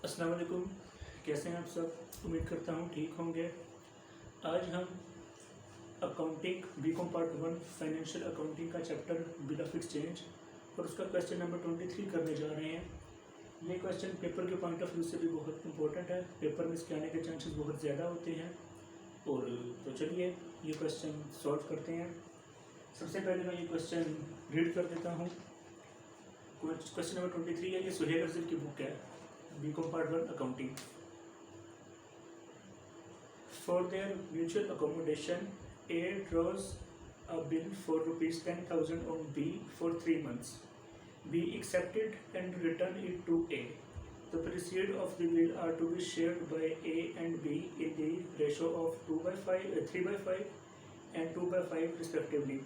अस्सलाम वालेकुम। कैसे हैं आप सब? उम्मीद करता हूँ ठीक होंगे। आज हम accounting B Com part 1 financial accounting का चैप्टर बिल ऑफ एक्सचेंज और उसका क्वेश्चन नंबर 23 करने जा रहे हैं। ये क्वेश्चन पेपर के पॉइंट ऑफ व्यू से भी बहुत इंपॉर्टेंट है। पेपर में इसके आने के चांसेस बहुत ज़्यादा होते हैं। और तो चलिए ये क्वेश्चन सॉल्व करते हैं। सबसे पहले मैं ये क्वेश्चन रीड कर देता हूँ। क्वेश्चन नंबर 23 है, ये सुहेल अफजल की बुक है, B Com part 1 accounting. For their mutual accommodation, A draws a bill for rupees 10,000 on B for 3 months. B accepted and returned it to A. The proceeds of the bill are to be shared by A and B in the ratio of 3/5 and 2/5 respectively.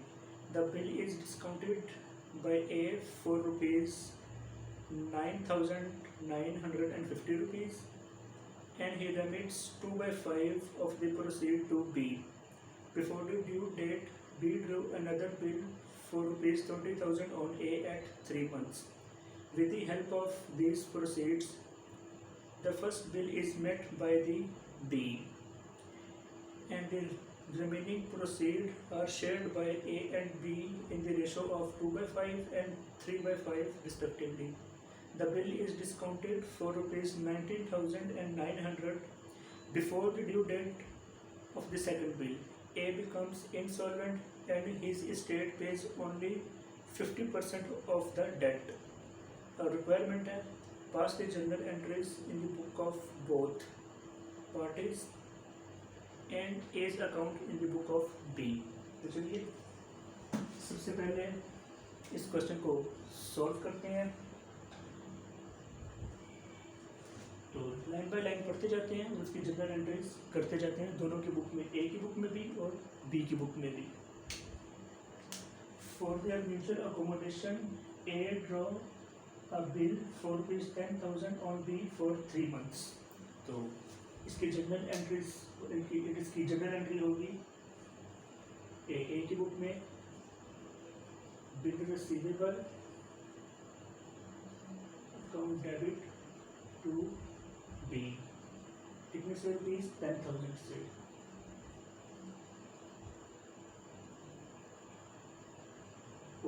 The bill is discounted by A for rupees 9,950 rupees and he remits 2/5 of the proceed to B. Before the due date, B drew another bill for rupees 20,000 on A at 3 months. With the help of these proceeds, the first bill is met by the B, and the remaining proceeds are shared by A and B in the ratio of 2/5 and 3/5 respectively. The bill is discounted for rupees 19,900 before the due date of the second bill. A becomes insolvent and his estate pays only 50% of the debt. A requirement है, pass the journal entries in the book of both parties and A's account in the book of B. तो चलिए सबसे पहले इस question को solve करते हैं। तो लाइन बाय लाइन पढ़ते जाते हैं और उसकी जनरल एंट्रीज करते जाते हैं, दोनों की बुक में, ए की बुक में भी और बी की बुक में भी। For their mutual accommodation, A draw a bill for rupees 10,000 on B for 3 months. तो इसकी जनरल एंट्रीज, इसकी जनरल एंट्री होगी ए की बुक में, bill receivable account debit to B, कितने से रुपीज 10,000 से।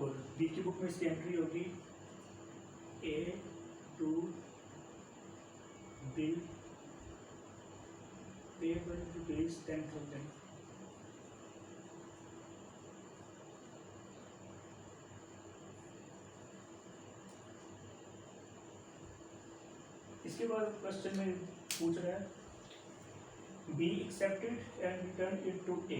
और बी की बुक में इसकी एंट्री होगी A to bill payable rupees 10,000। इसके बाद क्वेश्चन में पूछ रहा है B accepted and returned it to A.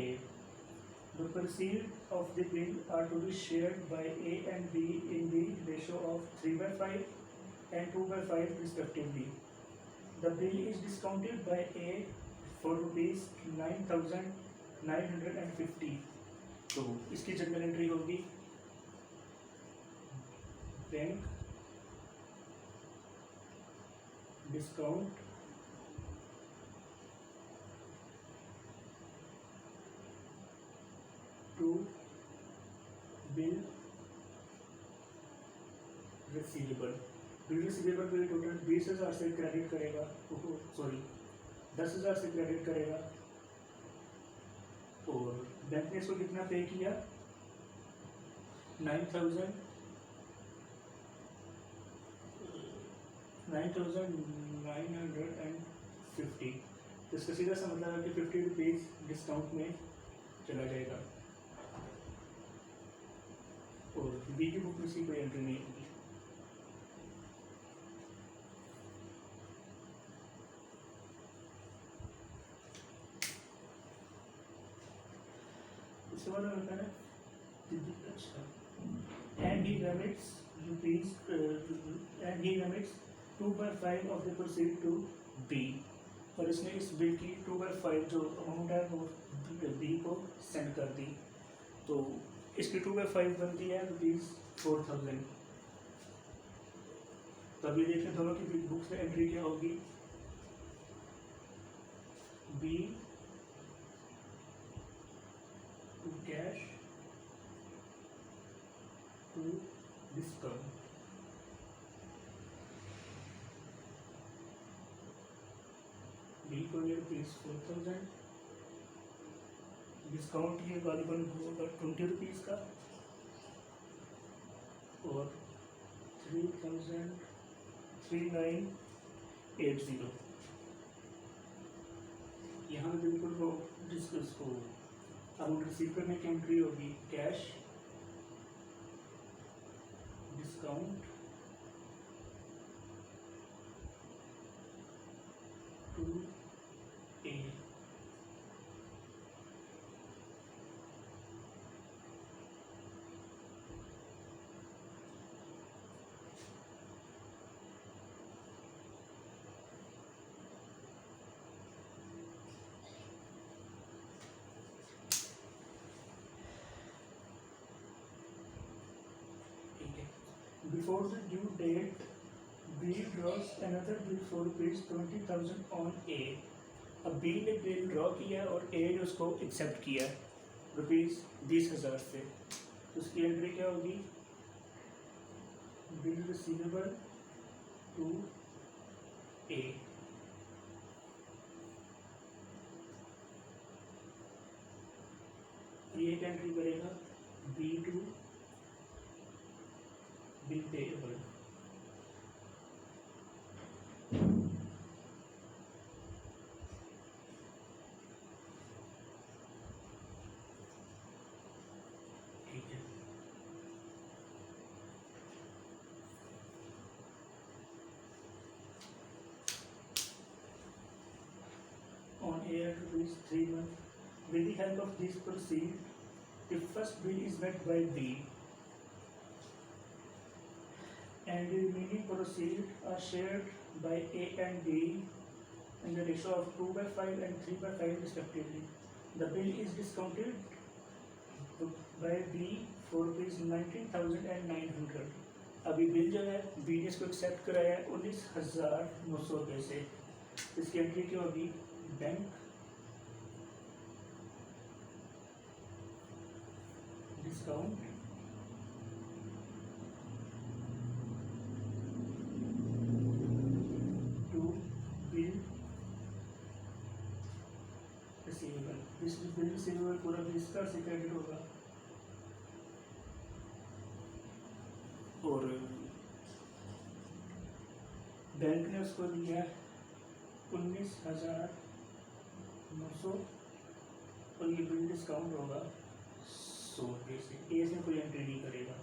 The proceeds of the bill are to be shared by A and B in the ratio of 3/5 and 2/5 respectively. The bill is discounted by A for rupees 9,950. तो इसकी journal entry होगी bank discount to bill receivable. Bill receivable के लिए total 20,000 से credit करेगा, sorry 10,000 से credit करेगा। और बैंक ने इसको कितना पे किया, 9,950। तो इसका सीधा सा मतलब है कि 50 रुपीज़ डिस्काउंट में चला जाएगा। और बी की बुक में इसकी कोई एंट्री नहीं होगी। इसके बाद में होता है and he remits 2/5 of the proceed to B। और इसने इस बिल की 2/5 जो अमाउंट है वो बी को सेंड कर दी। तो इसकी 2/5 बनती है रुपीज़ 4,000। तो अभी देखें दोनों की बुक्स में एंट्री क्या होगी। B to cash to discount. को ये ₹4,000, डिस्काउंट ये गालिबन होगा ₹20 का, और 3,3980 यहाँ बिल्कुल वो डिस्कस को अमाउंट रिसीव करने की एंट्री होगी cash, discount to A, Before the due date, B draws another bill for ₹20,000 on A. अब B ने बिल ड्रॉ किया और A ने उसको एक्सेप्ट किया ₹20,000 से, तो उसकी एंट्री क्या होगी? Bill receivable to A। ये एक एंट्री करेगा B टू बिल पेएबल। ठीक है, on air ₹3 months. With the help of this proceed, the first bill is met by B, and the remaining proceeds are shared by A and B in the ratio of 2/5 and 3/5 respectively. The bill is discounted by B for ₹19,900. अभी bill जो है B ने इसको accept कराया है ₹19,900 से, इसकी entry क्या होगी? Bank discount to bill receivable. इस बिल रिसीवेबल पूरा इसका से क्रेडिट होगा, और बैंक ने उसको दिया 19,900 और ये बिल डिस्काउंट होगा ₹100 से। ए से कोई एंट्री नहीं करेगा।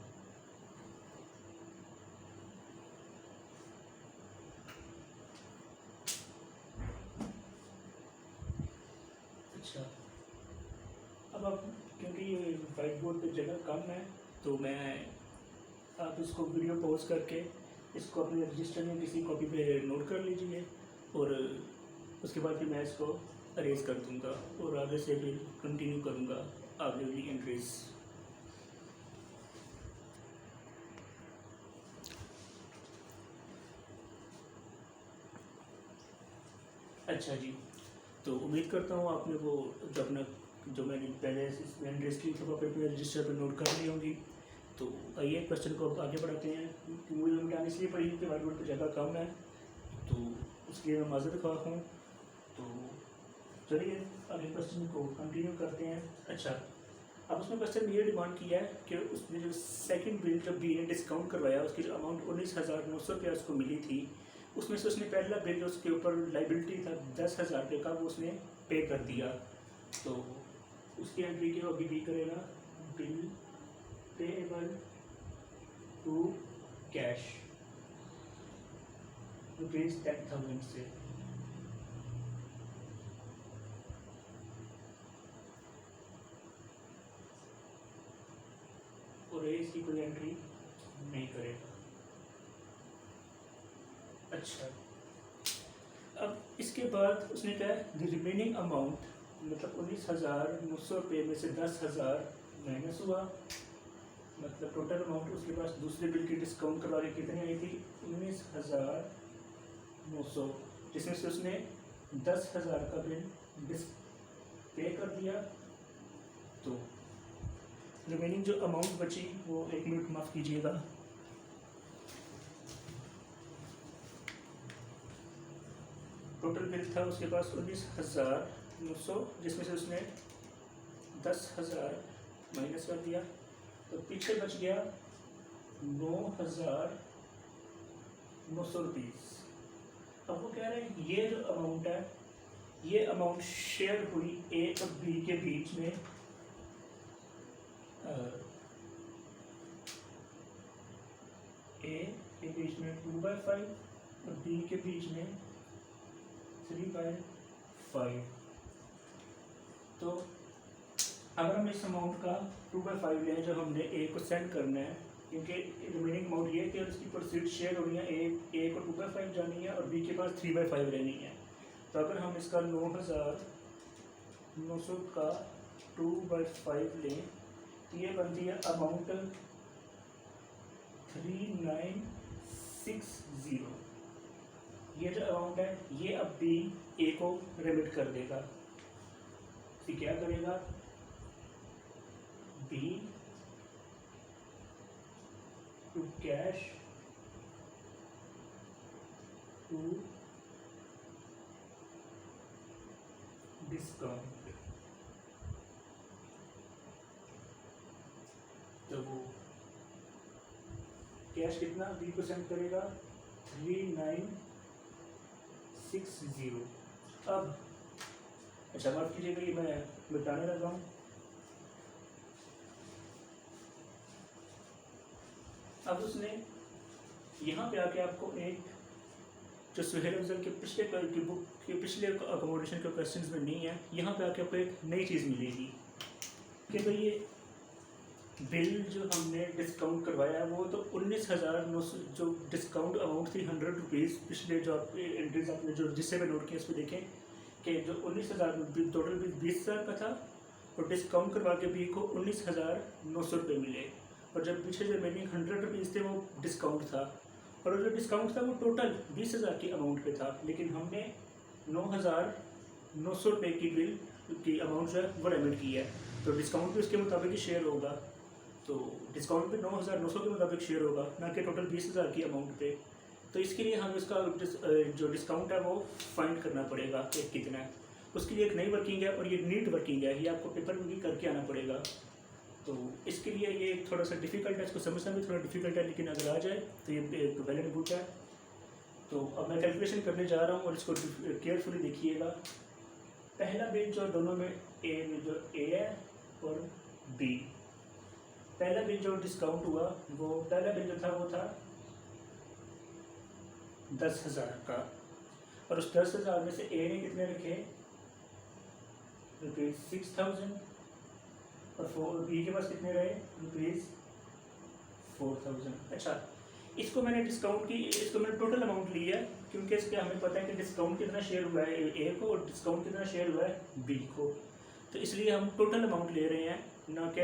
अच्छा, अब आप क्योंकि ये व्हाइट बोर्ड पे जगह कम है, तो मैं आप इसको वीडियो पॉज करके इसको अपने रजिस्टर में किसी कॉपी पे नोट कर लीजिए, और उसके बाद फिर मैं इसको अरेज कर दूंगा और आगे से भी कंटिन्यू करूंगा आगे वाली एंट्रीज। अच्छा जी, तो उम्मीद करता हूँ आपने वो जो मैंने पहले एंट्रीज की तो अपने रजिस्टर पर नोट कर ली होंगी। तो आइए क्वेश्चन को आगे बढ़ाते हैं। मूवी मिटाने इसलिए पड़ी क्योंकि व्हाइट बोर्ड पर जगह कम है, तो उसके लिए मैं माजरत खा हूँ। तो चलिए आगे क्वेश्चन को कंटिन्यू करते हैं। अच्छा, अब उसने क्वेश्चन में ये डिमांड किया है कि उसने जो सेकंड बिल जो बी ने डिस्काउंट करवाया उसकी जो अमाउंट ₹19,900 उसको मिली थी, उसमें से उसने पहला बिल उसके ऊपर लाइबिलिटी था ₹10,000 का, वो उसने पे कर दिया। तो उसकी एंट्री क्या होगी? बी करेगा बिल पेएबल टू कैश ₹10,000 से। और इसकी कोई एंट्री नहीं करेगा। अच्छा, अब इसके बाद उसने कहा द रिमेनिंग अमाउंट, मतलब ₹19,900 में से 10,000 माइनस हुआ, मतलब टोटल अमाउंट उसके पास दूसरे बिल की डिस्काउंट करवा के कितनी आई थी? 19,900, जिसमें से उसने 10,000 का बिल पे कर दिया। तो रिमेनिंग जो अमाउंट बची वो 1 मिनट माफ़ कीजिएगा। टोटल बिल था उसके पास 19,900, जिसमें से उसने 10,000 माइनस कर दिया, तो पीछे बच गया 9,900 रुपीज़। अब वो कह रहे हैं ये जो अमाउंट है, ये अमाउंट शेयर हुई ए और बी के बीच में, ए के बीच में 2/5 और बी के बीच में 3/5। तो अगर हम इस अमाउंट का 2/5 लें जो हमने ए को सेंड करना है, क्योंकि रिमेनिंग अमाउंट ये कि उसकी प्रोसीड शेयर होनी है, ए को 2/5 जानी है और बी के पास 3/5 रहनी है। तो अगर हम इसका 9,900 का 2/5 लें तो ये बनती है अमाउंट 3960। ये जो अमाउंट है ये अब बी ए को रेमिट कर देगा। तो क्या करेगा B to cash to discount. तो वो कैश कितना बी को सेंड करेगा 3960। अब अच्छा माफ कीजिएगा, ये मैं बताने लगा हूँ। अब उसने यहाँ पे आके आपको एक जो सुहेल अफजल के पिछले की बुक के पिछले अकोमोडेशन के क्वेश्चंस में नहीं है, यहाँ पे आके आपको एक नई चीज़ मिलेगी कि भाई ये बिल जो हमने डिस्काउंट करवाया वो तो 19,900, जो डिस्काउंट अमाउंट थी 100 रुपीज़, पिछले जो आप एंट्रीज आपने जो जिससे में नोट किया उस पर देखें कि जो 19,000 टोटल बिल 20,000 का था और डिस्काउंट करवा के बी को 19,900 रुपये मिले, और जब पीछे जो रिमेनिंग 100 रुपीज़ थे वो डिस्काउंट था, और जो डिस्काउंट था वो टोटल 20,000 की अमाउंट पे था, लेकिन हमने 9,900 रुपये की बिल की अमाउंट जो है वो रेमिट की है, तो डिस्काउंट भी उसके मुताबिक ही शेयर होगा। तो डिस्काउंट पे 9,900 के मुताबिक शेयर होगा, ना कि टोटल 20,000 की अमाउंट पे। तो इसके लिए हमें उसका जो डिस्काउंट है वो फाइंड करना पड़ेगा कि कितना है। उसके लिए एक नई वर्किंग है और ये नीट वर्किंग है, ये आपको पेपर में भी करके आना पड़ेगा। तो इसके लिए ये थोड़ा सा डिफ़िकल्ट है, इसको समझना भी थोड़ा डिफ़िकल्ट है, लेकिन अगर आ जाए तो ये वेल एंड गुड है। तो अब मैं कैलकुलेशन करने जा रहा हूँ और इसको केयरफुली देखिएगा। पहला बिल जो दोनों में ए है और बी, पहला बिल जो डिस्काउंट हुआ वो पहला बिल जो था वो था 10,000 का, और उस 10,000 में से ए ने कितने रखे ₹6,000, और बी के पास कितने रहे ₹4,000। अच्छा, इसको मैंने डिस्काउंट की, इसको मैंने टोटल अमाउंट ली है, क्योंकि इसके हमें पता है कि डिस्काउंट कितना शेयर हुआ है ए को और डिस्काउंट कितना शेयर हुआ है बी को, तो इसलिए हम टोटल अमाउंट ले रहे हैं, ना कि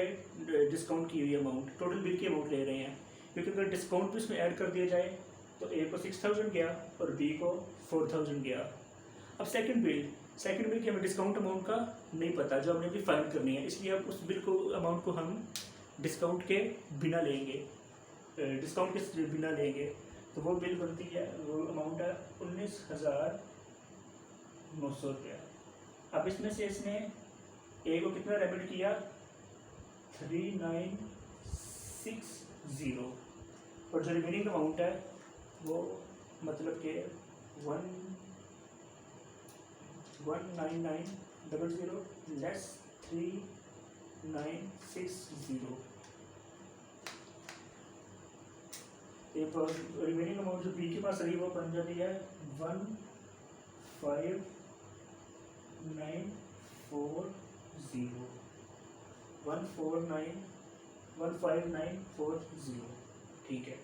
डिस्काउंट की हुई अमाउंट, टोटल बिल की अमाउंट ले रहे हैं। क्योंकि अगर डिस्काउंट भी इसमें ऐड कर दिया जाए तो ए को 6,000 गया और बी को 4,000 गया। अब सेकंड बिल की हमें डिस्काउंट अमाउंट का नहीं पता, जो हमने भी फाइंड करनी है, इसलिए अब उस बिल को अमाउंट को हम डिस्काउंट के बिना लेंगे, तो वो बिल बनती है, वो अमाउंट है 19,900 रुपया। अब इसमें से इसने ए को कितना रेमिट किया 3960, और जो रिमेनिंग अमाउंट है वो मतलब कि 19900 लेस 3960। रिमेनिंग अमाउंट जो बी के पास रही वो बन जाती है 15940। ठीक है,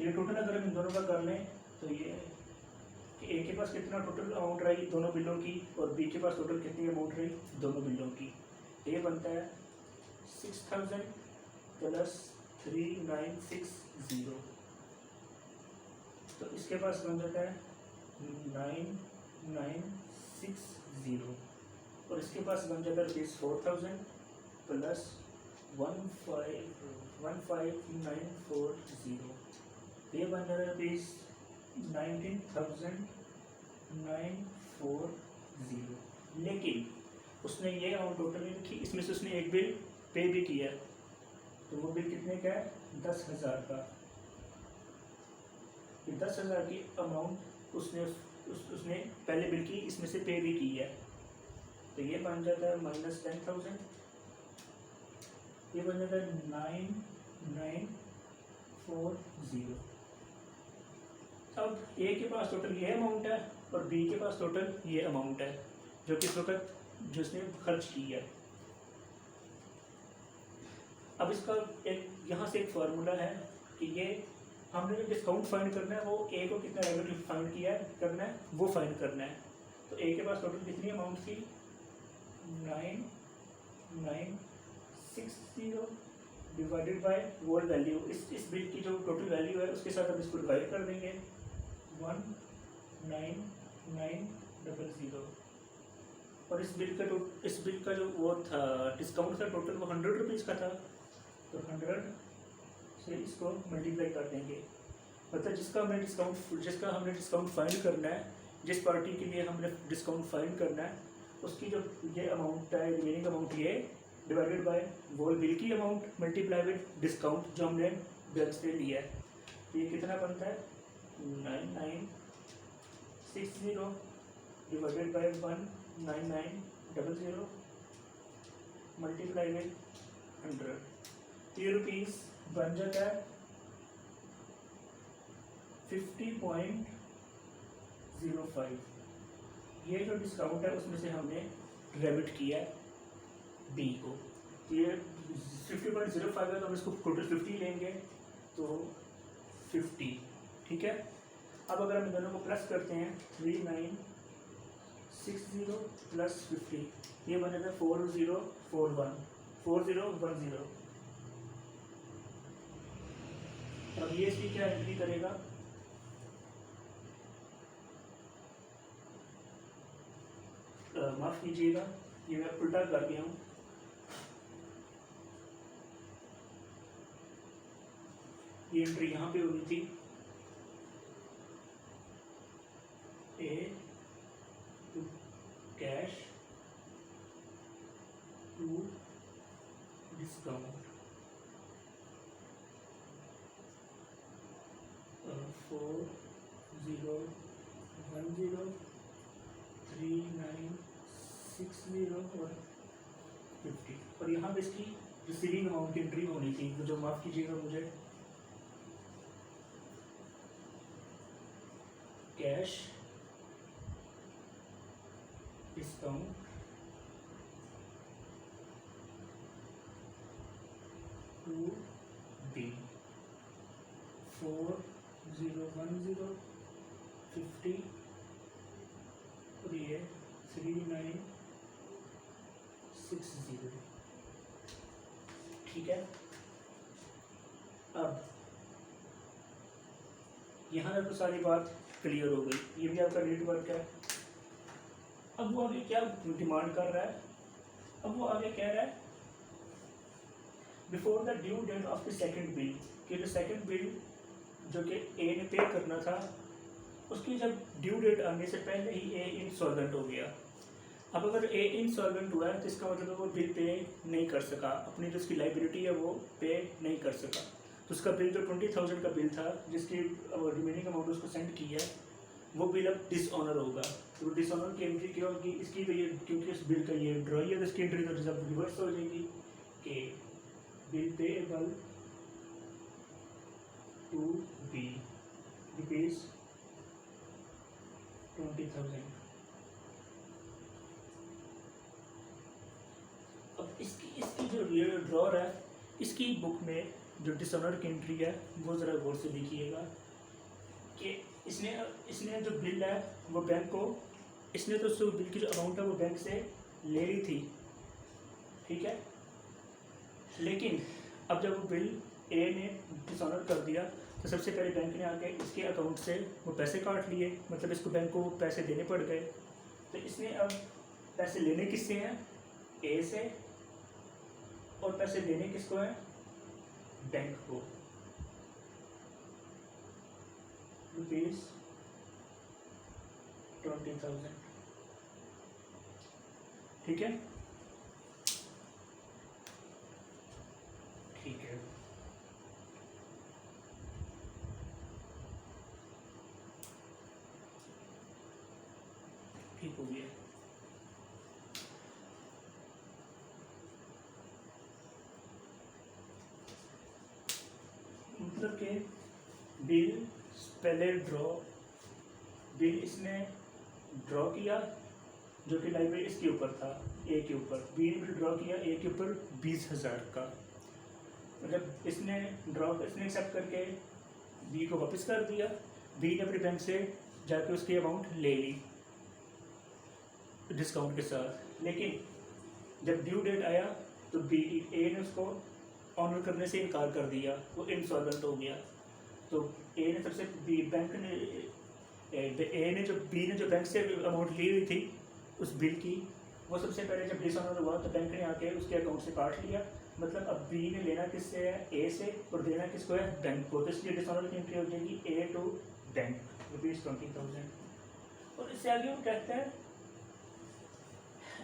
ये टोटल अगर हम इन दोनों का कर लें तो ये कि ए के पास कितना टोटल अमाउंट रही दोनों बिलों की और बी के पास टोटल कितनी अमाउंट रही दोनों बिलों की, ये बनता है 6,000 प्लस 3960, तो इसके पास बन जाता है 9960, और इसके पास बन जाता है ₹4,000 प्लस 15940, ये बन जाता है ₹19,900 940, लेकिन उसने ये अमाउंट टोटल नहीं लिखी, इसमें से उसने एक बिल पे भी किया, तो वो बिल कितने का है? 10,000 का। ये 10,000 की अमाउंट उसने पहले बिल की, इसमें से पे भी की है, तो ये बन जाता है -10,000, ये बन जाता है 9940। अब ए के पास टोटल ये अमाउंट है और बी के पास टोटल ये अमाउंट है जो कि इस वक्त जिसने खर्च की है। अब इसका एक यहाँ से एक फार्मूला है कि ये हमने जो डिस्काउंट फाइंड करना है वो ए को कितना रेवेन्यू फाइंड किया है करना है वो फाइंड करना है। तो ए के पास टोटल कितनी अमाउंट थी? 9960 डिवाइडेड बाय वोल वैल्यू। इस बिल की जो टोटल वैल्यू है उसके साथ हम इसको डिवाइड कर देंगे 19900। और इस बिल का जो वो था डिस्काउंट था टोटल वो 100 रुपीज़ का था, तो 100 से इसको मल्टीप्लाई कर देंगे। मतलब जिसका हमने डिस्काउंट फाइंड करना है, जिस पार्टी के लिए हमने डिस्काउंट फाइंड करना है, उसकी जो ये अमाउंट है रिमेनिंग अमाउंट ये डिवाइडेड बाय वोल बिल की अमाउंट मल्टीप्लाई विद डिस्काउंट जो हमने बैंक से लिया है। तो ये कितना बनता है? 9960 डिवाइडेड बाय 19900 मल्टीप्लाई विद 100। ये रुपीज़ बन जाता है 50.05। ये जो डिस्काउंट है उसमें से हमने डेबिट किया है बी को। ये 50.05 है तो हम इसको टोटल 50 लेंगे, तो 50, ठीक है। अब अगर हम दोनों को प्लस करते हैं 3960 प्लस 50, ये बन जाता है 4010। अब ये इसकी क्या एंट्री करेगा? माफ कीजिएगा, ये मैं उल्टा कर दिया हूँ। ये एंट्री यहाँ पे होनी थी ए टू कैश टू डिस्काउंट 4010 3960 और 50। और यहाँ पे इसकी रिसीविंग अमाउंट की एंट्री होनी थी, जो माफ़ कीजिएगा मुझे, कैश डिस्काउंट टू बी 4010 50 और ये 3960, ठीक है। अब यहाँ तक तो सारी बात क्लियर हो गई, ये भी आपका नेटवर्क है। अब वो आगे क्या डिमांड कर रहा है? अब वो आगे कह रहा है before the due date of the second bill, कि जो सेकंड बिल जो कि ए ने पे करना था उसकी जब ड्यू डेट आने से पहले ही ए इंसॉल्वेंट हो गया। अब अगर ए इंसॉल्वेंट हुआ है तो इसका मतलब वो बिल पे नहीं कर सका, अपनी जो उसकी लाइबिलिटी है वो पे नहीं कर सका, तो उसका बिल जो 20,000 का बिल था जिसकी रिमेनिंग अमाउंट उसको सेंड की है वो बिल अब डिसऑनर होगा। तो डिसऑनर की एंट्री क्या होगी इसकी? तो ये क्योंकि इस बिल का ये ड्रॉई है तो इसकी एंट्री तो रिवर्स हो जाएगी कि bill payable to B rupees 20,000। अब इसकी जो ड्रॉर है इसकी बुक में जो डिसऑनर की एंट्री है वो ज़रा गौर से देखिएगा कि इसने जो बिल है वो बैंक को, इसने तो उससे बिल की जो अमाउंट है वो बैंक से ले ली थी, ठीक है। लेकिन अब जब वो बिल ए ने डिसऑनर कर दिया तो सबसे पहले बैंक ने आके इसके अकाउंट से वो पैसे काट लिए, मतलब इसको बैंक को पैसे देने पड़ गए। तो इसने अब पैसे लेने किससे हैं? ए से, और पैसे देने किसको हैं? बैंक को। 20,000। ठीक है, ठीक है। ठीक हो गया। मतलब कि बिल पहले बिल इसने ड्रॉ किया, जो कि लाइब्रेरी इसके ऊपर था, ए के ऊपर। बी ने ड्रॉ किया ए के ऊपर 20,000 का। मतलब इसने एक्सेप्ट करके बी को वापस कर दिया। बी ने अपने बैंक से जाके उसकी अमाउंट ले ली डिस्काउंट के साथ। लेकिन जब ड्यू डेट आया तो ए ने उसको ऑनर करने से इनकार कर दिया, वो इंसॉल्वेंट हो गया। तो ए ने सबसे बी ने जो बैंक से अमाउंट ली हुई थी उस बिल की, वो सबसे पहले जब डिसऑनर हुआ तो बैंक ने आके उसके अकाउंट से काट लिया। मतलब अब बी ने लेना किससे है, ए से, और देना किसको है, बैंक को। तो इसलिए डिसऑनर की एंट्री हो जाएगी ए टू बैंक ₹20,000। और इससे आगे वो कहता है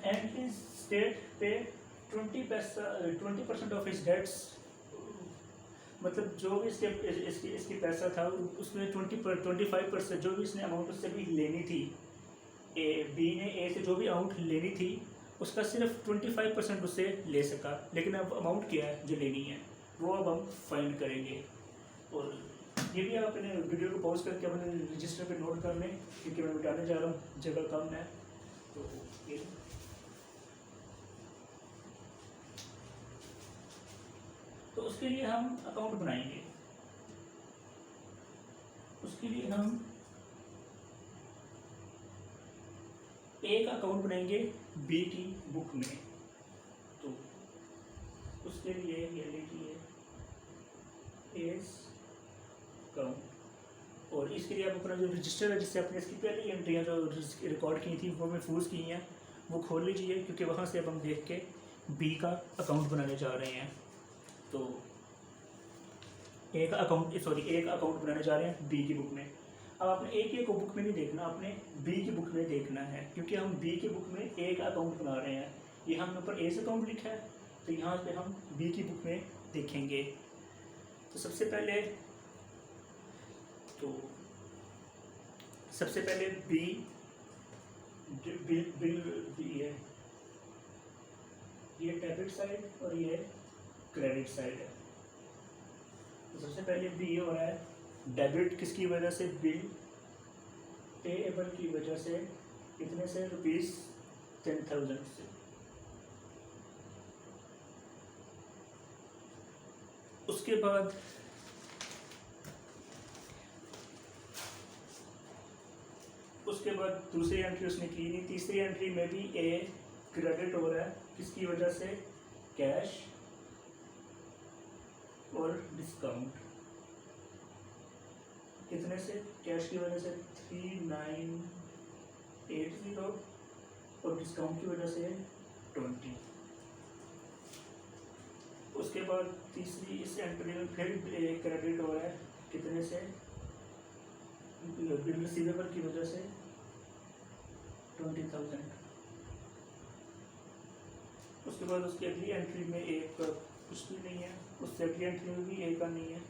एंड हिज स्टेट पे 20% ऑफ हिज डेट्स। मतलब जो भी इसकी पैसा था उसमें 25% जो भी इसने अमाउंट उससे भी लेनी थी, बी ने ए से जो भी अमाउंट लेनी थी उसका सिर्फ 25% उससे ले सका। लेकिन अब अमाउंट क्या है जो लेनी है वो अब हम फाइंड करेंगे। और ये भी आप अपने वीडियो को पॉज करके अपने रजिस्टर पे नोट कर लें, क्योंकि मैं मिटाने जा रहा हूँ, जगह कम है। तो उसके लिए हम अकाउंट बनाएंगे। उसके लिए हम एक अकाउंट बनाएंगे बी की बुक में। तो उसके लिए ये लिखिए एस अकाउंट। और इसके लिए आप अपना जो रजिस्टर है जिससे आपने इसकी पहली एंट्रियाँ जो रिकॉर्ड की थी वो महफूज की हैं वो खोल लीजिए, क्योंकि वहाँ से अब हम देख के बी का अकाउंट बनाने जा रहे हैं। तो एक अकाउंट बनाने जा रहे हैं बी की बुक में। अब आपने ए की बुक में नहीं देखना, आपने बी की बुक में देखना है, क्योंकि हम बी की बुक में एक अकाउंट बना रहे हैं। यहाँ हमने ऊपर ए से अकाउंट लिखा है, तो यहाँ पे हम बी की बुक में देखेंगे। तो सबसे पहले बी है, ये डेबिट साइड और ये क्रेडिट साइड है। तो सबसे पहले बी हो रहा है डेबिट, किसकी वजह से, बिल पेएबल की वजह से, कितने से, ₹10,000 से। उसके बाद दूसरी एंट्री उसने की नहीं। तीसरी एंट्री में भी ए क्रेडिट हो रहा है, किसकी वजह से, कैश और डिस्काउंट। कितने से, कैश की वजह से 3980 और डिस्काउंट की वजह से 20। उसके बाद तीसरी इस एंट्री में फिर क्रेडिट हो रहा है, कितने से, बिल रिसीवेबल की वजह से 20,000। उसके बाद उसकी अगली एंट्री में एक कुछ भी नहीं है, उससे अगली एंट्री में भी एक का नहीं है,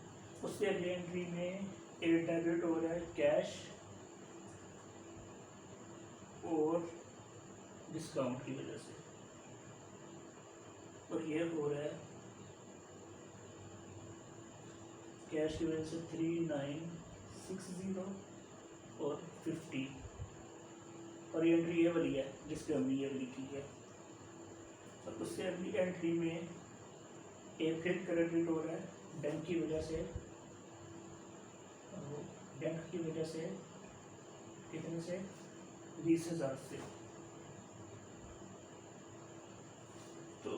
उससे अगली एंट्री में एक डेबिट हो रहा है कैश और डिस्काउंट की वजह से, और ये हो रहा है कैश की वजह से 3960 और 50। और ये एंट्री ये वाली है जिसके हमने ये लिखी है। और उससे अगली एंट्री में एक फिर क्रेडिट हो रहा है बैंक की वजह से, कितने से, 20,000 से। तो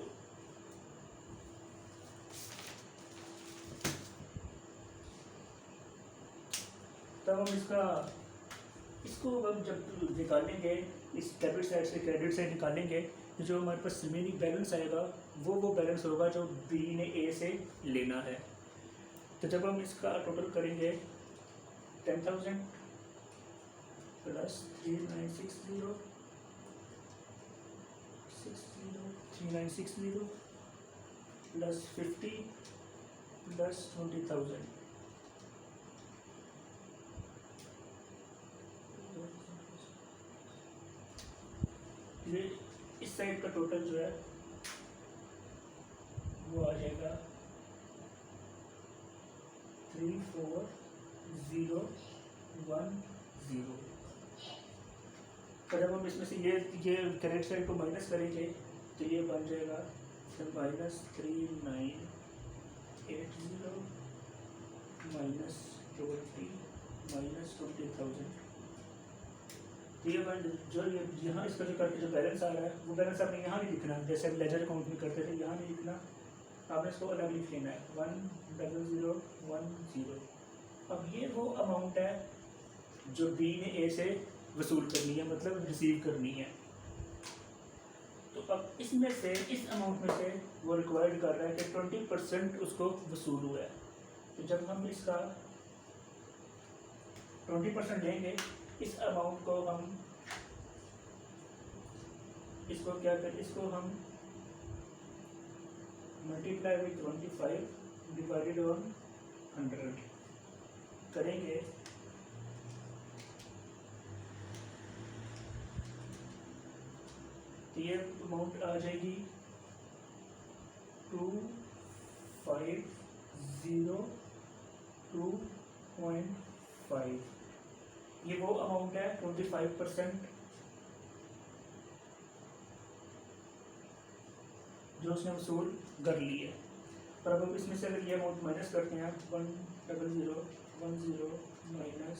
तब हम इसको अब जब निकालेंगे, इस डेबिट साइड से क्रेडिट साइड निकालेंगे, तो जो हमारे पास रिमेनिंग बैलेंस आएगा वो बैलेंस होगा जो बी ने ए से लेना है। तो जब हम इसका टोटल करेंगे 10,000 प्लस 3960 प्लस 50 प्लस 20,000। ये इस साइड का टोटल जो है वो आ जाएगा 34,010। पर जब हम इसमें से ये करेक्ट साइड को माइनस करेंगे तो ये बन जाएगा -3980 माइनस 20,000। ये जो यहाँ इसका जो करके जो बैलेंस आ रहा है वो बैलेंस आपने यहाँ नहीं लिखना, जैसे हम लेजर अकाउंट में करते थे, यहाँ नहीं लिखना, आपने इसको अलग लिख लेना है 10010। अब ये वो अमाउंट है जो बी ने ए से वसूल करनी है, मतलब रिसीव करनी है। तो अब इसमें से इस अमाउंट में से वो रिक्वायर्ड कर रहा है कि 20% उसको वसूल हुआ है। तो जब हम इसका 20% लेंगे, इस अमाउंट को हम इसको क्या करें, इसको हम मल्टीप्लाई विद 25 डिवाइडेड ऑन 100 करेंगे तो ये अमाउंट आ जाएगी 2502.5। ये वो अमाउंट है 25% जो उसने वसूल कर ली है। पर अब हम इसमें से अगर ये अमाउंट माइनस करते हैं 10010 माइनस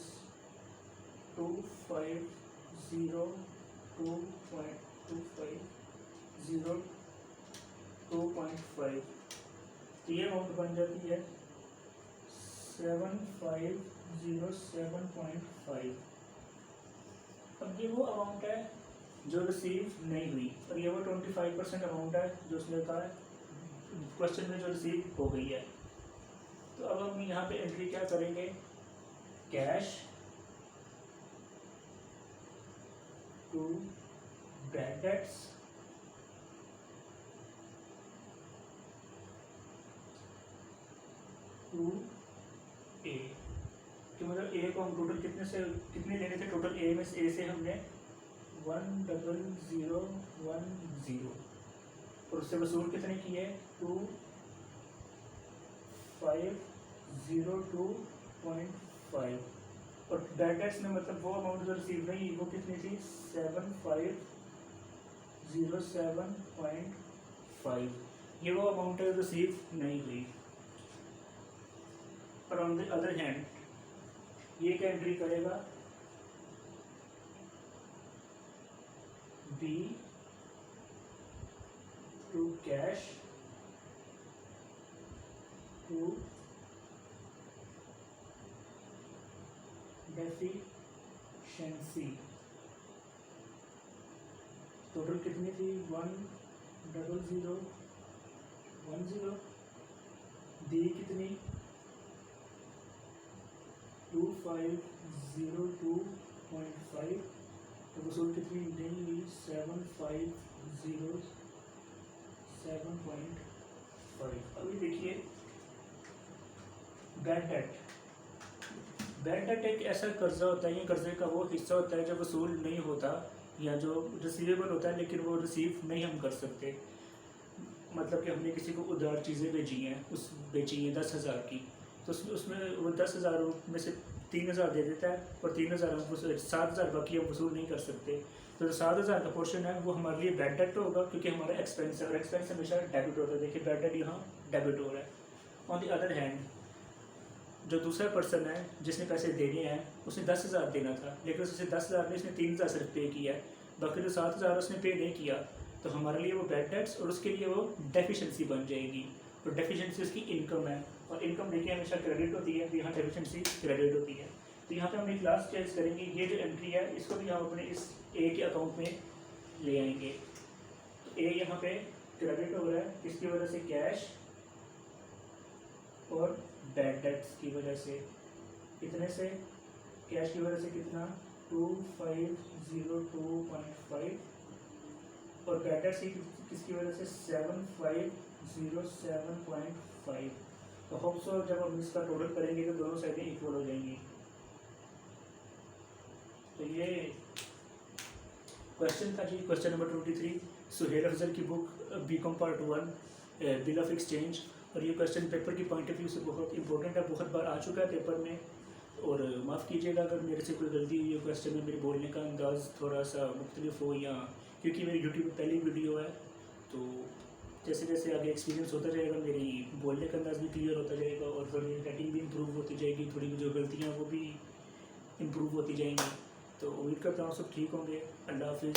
2502.5 तो ये अमाउंट बन जाती है 7507.5। अब ये वो अमाउंट है जो रिसीव नहीं हुई, और ये वो 25% अमाउंट है जो उसने कहा है क्वेश्चन में जो रिसीव हो गई है। तो अब हम यहाँ पे एंट्री क्या करेंगे, cash to bad debts to ए, कि मतलब ए को हम टोटल कितने लेने थे, टोटल ए में ए से हमने 10010 और उससे वसूल कितने किए 2502.5। और बैड डेट्स में मतलब वो अमाउंट जो रिसीव नहीं वो कितनी थी 7507.5। ये वो अमाउंट है रिसीव नहीं हुई। और ऑन द अदर हैंड ये क्या एंट्री करेगा, B to cash to deficiency. Total कितनी थी 10010, दी कितनी 2502.5, तो वसूल कितनी नहीं हुई 7507.5। अभी देखिए बैड डेट एक ऐसा कर्जा होता है, ये कर्जे का वो हिस्सा होता है जो वसूल नहीं होता या जो रिसीवेबल होता है लेकिन वो रिसीव नहीं हम कर सकते। मतलब कि हमने किसी को उधार चीज़ें बेची हैं, बेची हैं 10,000 की, तो उसमें वो 10,000 में से 3,000 दे देता है और 3,000 हम 7,000 बाकी हम वसूल नहीं कर सकते। तो जो 7,000 का पोर्शन है वो हमारे लिए बैड डेट होगा, क्योंकि हमारा एक्सपेंस है और एक्सपेंस हमेशा डेबिट होता है। देखिए बैड डेट यहाँ डेबिट हो रहा है। ऑन द अदर हैंड जो दूसरा पर्सन है जिसने पैसे देने हैं उसने 10,000 देना था, लेकिन उससे 10,000 में उसने 3,000 सिर्फ पे किया है, बाकी जो 7,000 उसने पे नहीं किया। तो हमारे लिए वो बैड डेट्स और उसके लिए वो डेफिशिएंसी बन जाएगी। और डेफिशिएंसी उसकी इनकम है, और इनकम देखिए हमेशा क्रेडिट होती है, तो यहाँ डेफिशिएंसी क्रेडिट होती है। तो यहाँ पे हम एक लास्ट चेंज करेंगे, ये जो एंट्री है इसको भी हम अपने इस ए के अकाउंट में ले आएंगे। तो ए यहाँ पे क्रेडिट हो रहा है, इसकी वजह से कैश और बैड डेट्स की वजह से, कितने से कैश की वजह से कितना 2502.5 और बेटर सी किसकी वजह से 7507.5। तो होप सो जब हम इसका टोटल करेंगे तो दोनों साइडें इक्वल हो जाएंगी। तो ये क्वेश्चन था जी, क्वेश्चन नंबर 23 सुहेल अफजल की book B Com part 1 bill of exchange. और ये क्वेश्चन पेपर की पॉइंट ऑफ व्यू से बहुत इंपॉर्टेंट है, बहुत बार आ चुका है पेपर में। और माफ़ कीजिएगा अगर मेरे से कोई गलती हुई है क्वेश्चन में, मेरे बोलने का अंदाज़ थोड़ा सा मुख्तलिफ हो, या क्योंकि मेरी यूट्यूब पर पहली वीडियो है, तो जैसे जैसे आगे एक्सपीरियंस होता जाएगा मेरी बोलने का अंदाज़ भी क्लियर होता जाएगा और थोड़ी राइटिंग भी इम्प्रूव होती जाएगी, थोड़ी जो गलतियाँ वो भी इम्प्रूव होती जाएंगी। तो उम्मीद करता हूँ सब ठीक होंगे। अल्लाह हाफिज़।